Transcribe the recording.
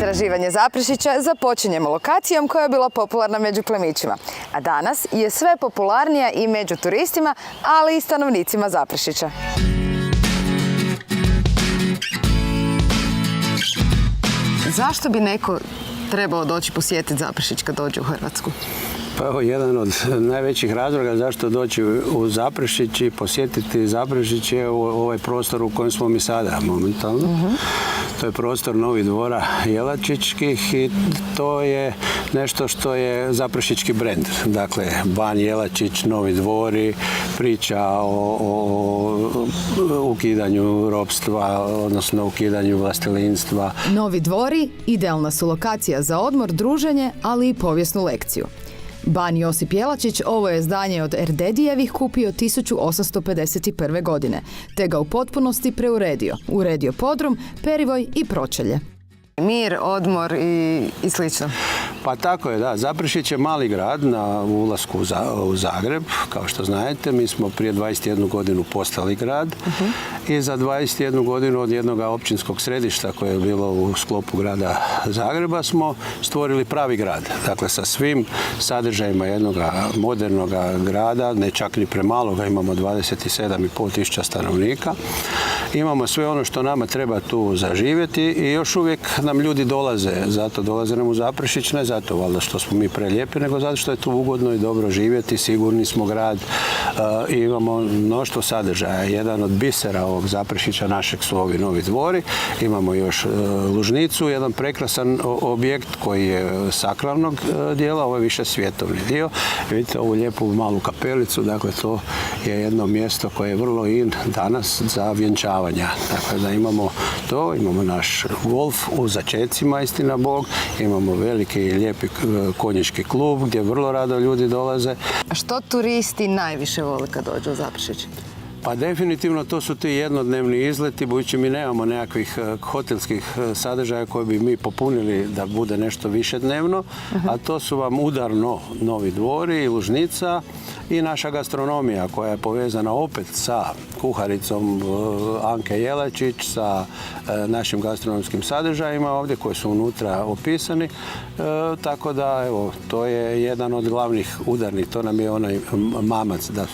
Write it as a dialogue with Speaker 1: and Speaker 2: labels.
Speaker 1: Istraživanje Zaprešića započinjemo lokacijom koja je bila popularna među plemićima, a danas je sve popularnija i među turistima, ali i stanovnicima Zaprešića. Zašto bi neko trebao doći posjetiti Zaprešić kad dođe u Hrvatsku?
Speaker 2: Pa evo, jedan od najvećih razloga zašto doći u Zaprešić i posjetiti Zaprešić je ovaj prostor u kojem smo mi sada momentalno. To je prostor Novih Dvora Jelačićkih i to je nešto što je zaprešićki brend. Dakle, Ban Jelačić, Novi Dvori, priča o ukidanju ropstva, odnosno ukidanju vlastelinstva.
Speaker 1: Novi Dvori idealna su lokacija za odmor, druženje, ali i povijesnu lekciju. Ban Josip Jelačić ovo je zdanje od Erdedijevih kupio 1851. godine, te ga u potpunosti preuredio. Uredio podrum, perivoj i pročelje. Mir, odmor i slično.
Speaker 2: Pa tako je, da. Zaprešić je mali grad na ulasku u Zagreb. Kao što znate, mi smo prije 21 godinu postali grad i za 21 godinu od jednog općinskog središta koje je bilo u sklopu grada Zagreba smo stvorili pravi grad. Dakle, sa svim sadržajima jednog modernog grada, ne čak ni premaloga, imamo 27,5 tisuća stanovnika. Imamo sve ono što nama treba tu zaživjeti i još uvijek nam ljudi dolaze. Zato dolaze nam u Zaprešić, ne zato valjda što smo mi prelijepi, nego zato što je tu ugodno i dobro živjeti, sigurni smo grad i imamo mnoštvo sadržaja. Jedan od bisera ovog Zaprešića našeg su ovi Novi Dvori. Imamo još Lužnicu, jedan prekrasan objekt koji je sakralnog dijela, ovo je više svjetovni dio. Vidite ovu lijepu malu kapelicu, dakle to je jedno mjesto koje je vrlo in danas za vjenčavanja. Dakle da imamo to, imamo naš golf u začecima, istina Bog, imamo veliki i lijepi konjički klub gdje vrlo rado ljudi dolaze.
Speaker 1: A što turisti najviše vole kad dođu u Zaprešić?
Speaker 2: Pa definitivno to su ti jednodnevni izleti, budući mi nemamo nekakvih hotelskih sadržaja koje bi mi popunili da bude nešto više dnevno, a to su vam udarno Novi Dvori i Lužnica i naša gastronomija koja je povezana opet sa kuharicom Anke Jelačić, sa našim gastronomskim sadržajima ovdje koji su unutra opisani. Tako da, evo, to je jedan od glavnih udarnih, to nam je onaj mamac da